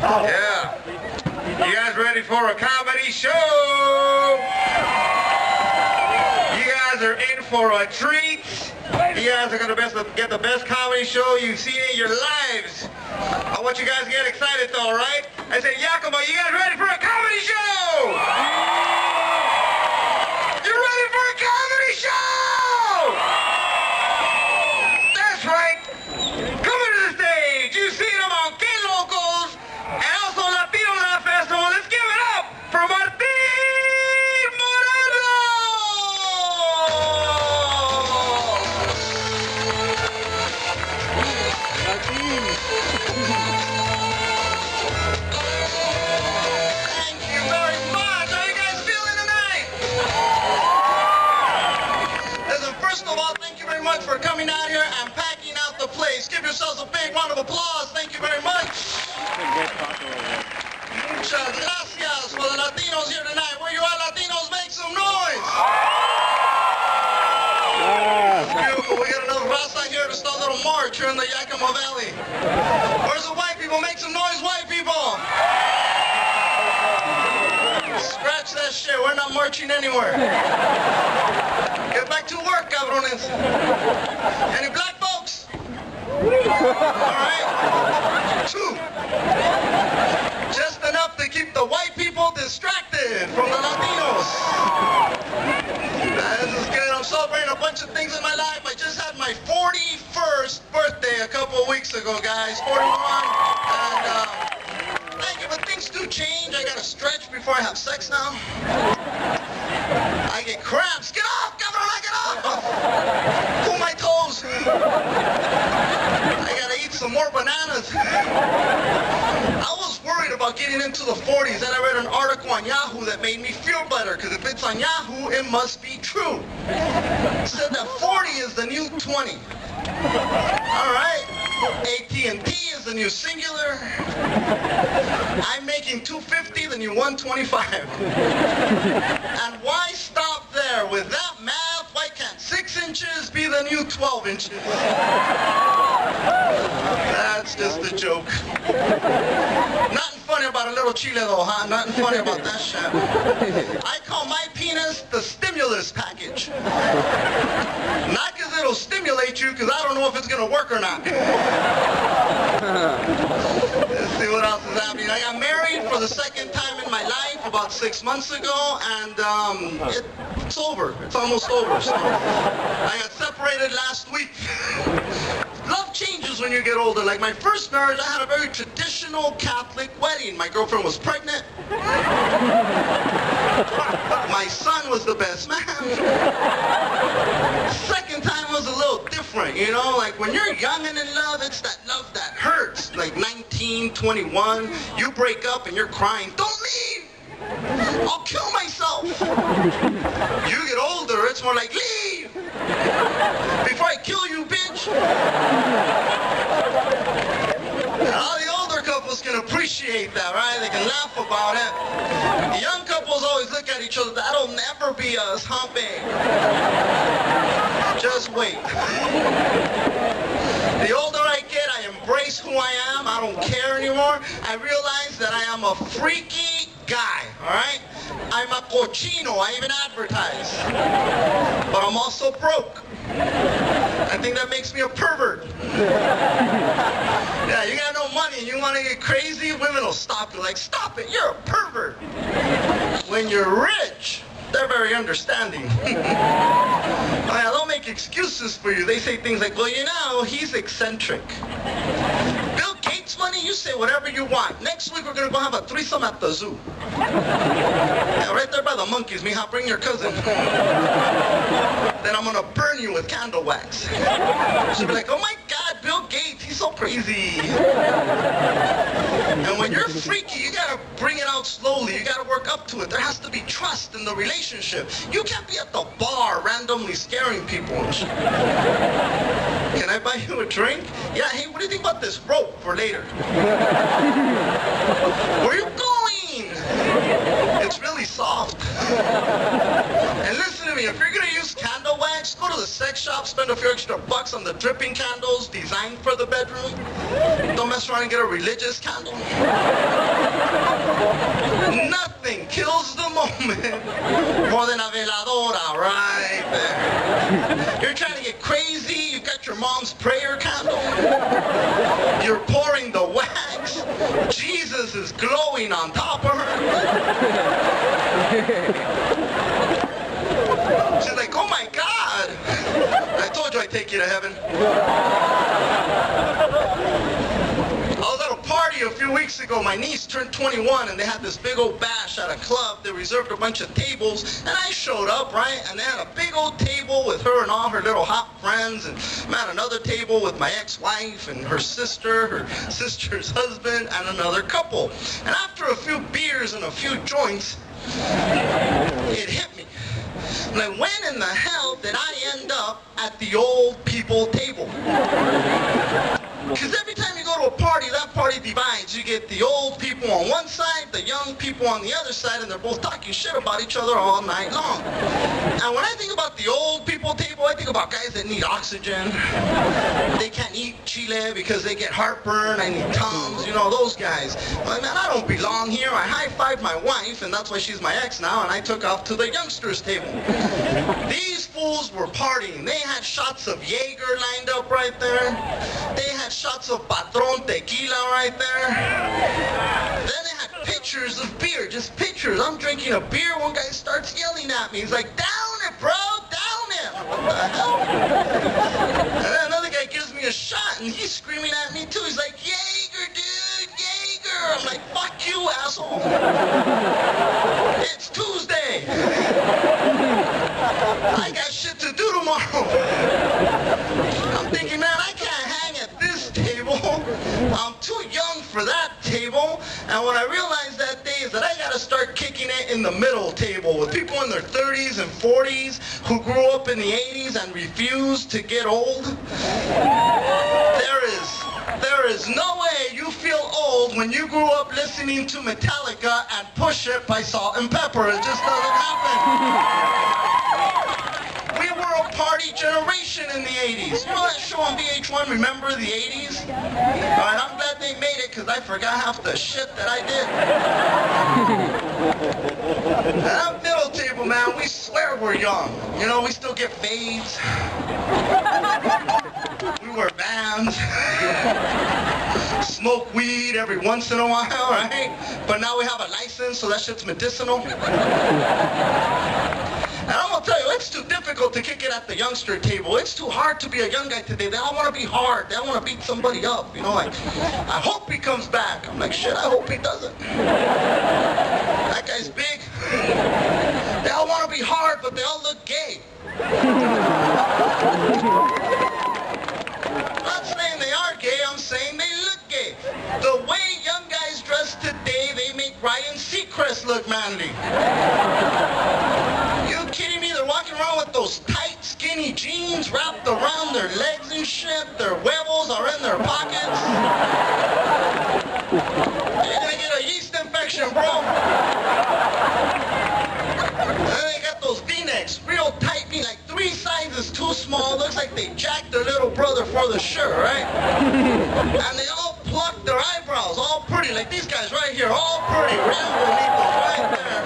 Yeah. You guys ready for a comedy show? You guys are in for a treat. You guys are going to get the best comedy show you've seen in your lives. I want you guys to get excited though, right? I said, Yakima, you guys ready for a comedy show? You ready for a comedy show? That's right. Coming to the stage, you've seen them on Que Locos and also Latino Laugh Festival. Let's give it up for Moreno. Thank you very much. How you guys feeling tonight? Listen, first of all, thank you very much for coming out here and packing out the place. Give yourselves a big round of applause. Thank you very much. Muchas gracias for the Latinos here tonight. Where you at, Latinos? Make some noise. Beautiful. We got enough raza here to start a little march here in the Yakima Valley. Where's the white people? Make some noise, white people. Scratch that shit. We're not marching anywhere. Get back to work, cabrones. Any black folks? All right. 2. Just enough to keep the white people distracted from the Latinos. This is good. I'm celebrating a bunch of things in my life. I just had my 41st birthday a couple of weeks ago, guys. 41. And thank you, but things do change. I gotta stretch before I have sex now. I get cramps. Get off, Governor, get off! Pull my toes. I gotta eat some more bananas. I was worried about getting into the 40s, and I read an article on Yahoo that made me feel better, because if it's on Yahoo, it must be true. It said that 40 is the new 20. All right. AT&T is the new singular. I'm making 250, the new 125. And why stop there? With that math, why can't 6 inches be the new 12 inches? That's just a joke. Nothing funny about a little chile though, huh? Nothing funny about that shit. I call my penis the stimulus package. Not because it'll stimulate you, because I don't know if it's going to work or not. Let's see what else is happening. I got married for the second time in my life about 6 months ago, and it's over. It's almost over. So I got separated last week. Love changes when you get older. Like my first marriage, I had a very traditional Catholic wedding. My girlfriend was pregnant. My son was the best man. Second time was a little different, you know? Like when you're young and in love, it's that love that hurts. Like 19, 21, you break up and you're crying, don't leave! I'll kill myself! You get older, it's more like, leave! Before I kill you, bitch! All the older couples can appreciate that, right? They can laugh about it. The young couples always look at each other, that'll never be us, huh, babe? Just wait. The older I get, I embrace who I am. I don't care anymore. I realize that I am a freaky guy, all right? I'm a cochino. I even advertise. But I'm also broke. I think that makes me a pervert. Yeah, you got no money and you want to get crazy, women will stop you. Like, stop it, you're a pervert. When you're rich, they're very understanding. I don't make excuses for you. They say things like, well, you know, he's eccentric. Bill Gates money, you say whatever you want. Next week, we're going to go have a threesome at the zoo. Yeah, right there by the monkeys, mija, bring your cousin. Then I'm going to burn you with candle wax. She'll be like, oh my God, Bill Gates, he's so crazy. And when you're freaky, you got to bring it out slowly. You got to work up to it. There has to be trust in the relationship. You can't be at the bar randomly scaring people. Can I buy you a drink? Yeah, hey, what do you think about this rope for later? Where are you going? It's really soft. And listen to me, if you're going to use candle wax, go to the sex shop, spend a few extra bucks on the dripping candles designed for the bedroom. Don't mess around and get a religious candle. Nothing kills the moment more than a veladora right there. You're trying to get crazy, you got your mom's prayer candle. You're pouring the wax. Jesus is glowing on top of her. She's like, oh my God. I told you I'd take you to heaven. I was at a party a few weeks ago. My niece turned 21 and they had this big old bash at a club. They reserved a bunch of tables and I showed up, right? And they had a big old table with her and all her little hot friends, and man, another table with my ex-wife and her sister, her sister's husband, and another couple. And after a few beers and a few joints, it hit me. Like, when in the hell did I end up at the old people table? Because every time you go to a party, that party divides. You get the old people on one side, the young people on the other side, and they're both talking shit about each other all night long. And when I think about the old people table, I think about guys that need oxygen. They can't eat chile because they get heartburn. I need Tums, you know, those guys. Like, man, I don't belong here. I high-fived my wife, and that's why she's my ex now, and I took off to the youngsters table. These fools were partying. They had shots of Jaeger lined up right there. They had shots of Patron tequila right there. Then they had pictures of beer, just pictures. I'm drinking a beer, one guy starts yelling at me. He's like, down it, bro, down it. What the hell? And then another guy gives me a shot and he's screaming at me too. He's like, Jaeger, dude, Jaeger. I'm like, fuck you, asshole. It's Tuesday. I got shit to do tomorrow. I'm thinking, man, I can't hang at this table. I'm too young for that table. And what I realized that day is that I gotta start kicking it in the middle table with people in their 30s and 40s who grew up in the 80s and refused to get old. There is no way you feel old when you grew up listening to Metallica and Push It by Salt and Pepper. It just doesn't happen. We were a party generation in the 80s. You know that show on VH1, Remember the 80s? Alright, I'm glad they made it because I forgot half the shit that I did. And that middle table, man, we swear we're young. You know, we still get fades. We wear Vans. Smoke weed every once in a while, right? But now we have a license, so that shit's medicinal. And I'm gonna tell you, it's too difficult to kick it at the youngster table. It's too hard to be a young guy today. They all want to be hard. They all want to beat somebody up. You know, like, I hope he comes back. I'm like, shit, I hope he doesn't. That guy's big. They all want to be hard, but they all look gay. I'm not saying they are gay, I'm saying they look gay. The way young guys dress today, they make Ryan Seacrest look manly. You kidding me? They're walking around with those tight, skinny jeans wrapped around their legs and shit. Their huevos are in their pockets. You're gonna get a yeast infection, bro. And then they got those V-necks, real tight, like 3 sizes too small. Looks like they jacked their little brother for the shirt, right? And they all pluck their eyebrows, all pretty, like these guys right here, all pretty, real bonitos right there.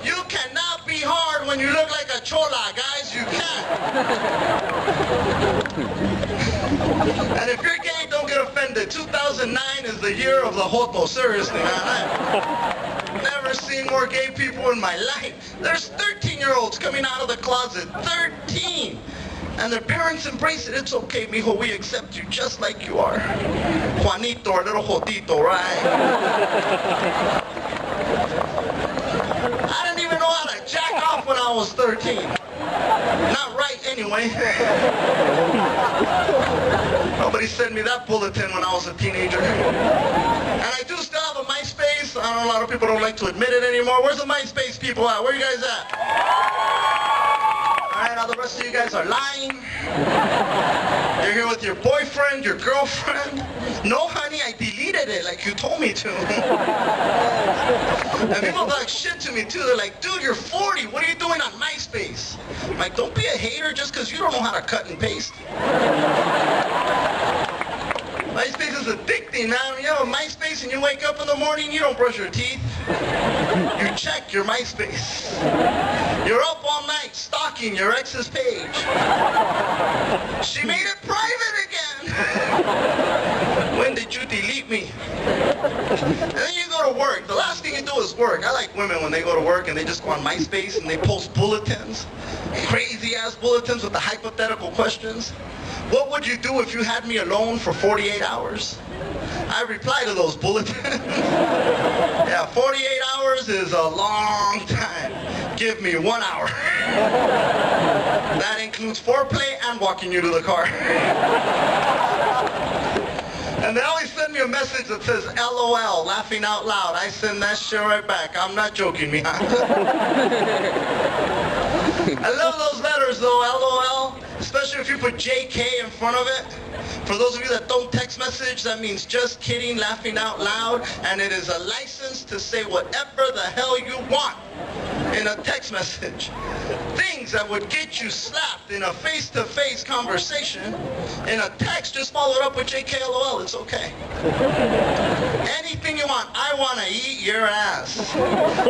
You cannot be hard when you look like a chola, guys, you can't. And if you're gay, don't get offended. 2009 is the year of the Joto, seriously, man. I've never seen more gay people in my life. There's 13-year-olds coming out of the closet, 13. And their parents embrace it. It's okay, mijo, we accept you just like you are. Juanito, our little Jotito, right? I didn't even know how to jack off when I was 13. Not right, anyway. Nobody sent me that bulletin when I was a teenager. And I do still have a Myspace. I know a lot of people don't like to admit it anymore. Where's the Myspace people at? Where are you guys at? All right, now the rest of you guys are lying. You're here with your boyfriend, your girlfriend. No, honey, I deleted it like you told me to. And people talk shit to me too. They're like, dude, you're 40. What are you doing on Myspace? I'm like, don't be a hater just because you don't know how to cut and paste. Myspace is addicting, man. You have a Myspace and you wake up in the morning, you don't brush your teeth. You check your Myspace. You're up all night stalking your ex's page. She made it private again. When did you delete me? And then you go to work. The last thing you do is work. I like women when they go to work and they just go on Myspace and they post bulletins. Crazy ass bulletins with the hypothetical questions. What would you do if you had me alone for 48 hours? I reply to those bulletins. Yeah, 48 hours is a long time. Give me 1 hour. That includes foreplay and walking you to the car. And they always send me a message that says LOL, laughing out loud. I send that shit right back. I'm not joking, Mija. I love those letters though, LOL. Especially if you put JK in front of it. For those of you that don't text message, that means just kidding, laughing out loud. And it is a license to say whatever the hell you want in a text message. Things that would get you slapped in a face-to-face conversation, in a text, just follow it up with JK LOL, it's okay. Anything you want. I want to eat your ass.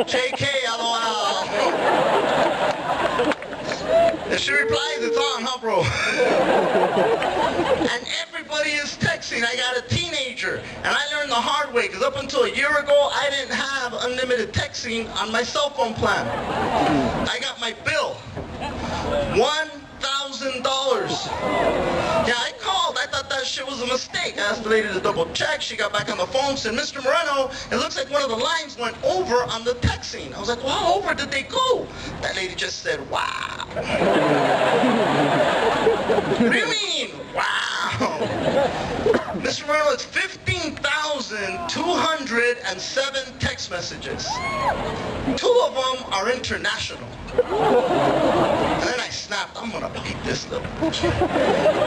JK LOL. If she replies, it's on, huh, bro? And everybody is texting. I got a teenager, and I learned the hard way, because up until a year ago, I didn't have unlimited texting on my cell phone plan. I got my bill. $1,000. Yeah, I called. I thought that shit was a mistake. I asked the lady to double check. She got back on the phone, said, Mr. Moreno, it looks like one of the lines went over on the texting. I was like, well, how over did they go? That lady just said, wow. What do you mean, wow? Mr. Moreno, it's 15,207 text messages. 2 of them are international. And then I snapped, I'm gonna beat this little bitch.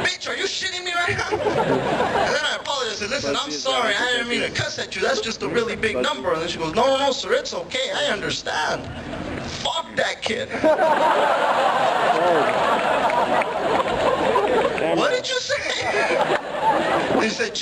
Bitch, are you shitting me right now? And then I apologized, I said, listen, I'm sorry, I didn't mean to cuss at you, that's just a really big number. And then she goes, no, sir, it's okay, I understand. Fuck that kid. What did you say? He said,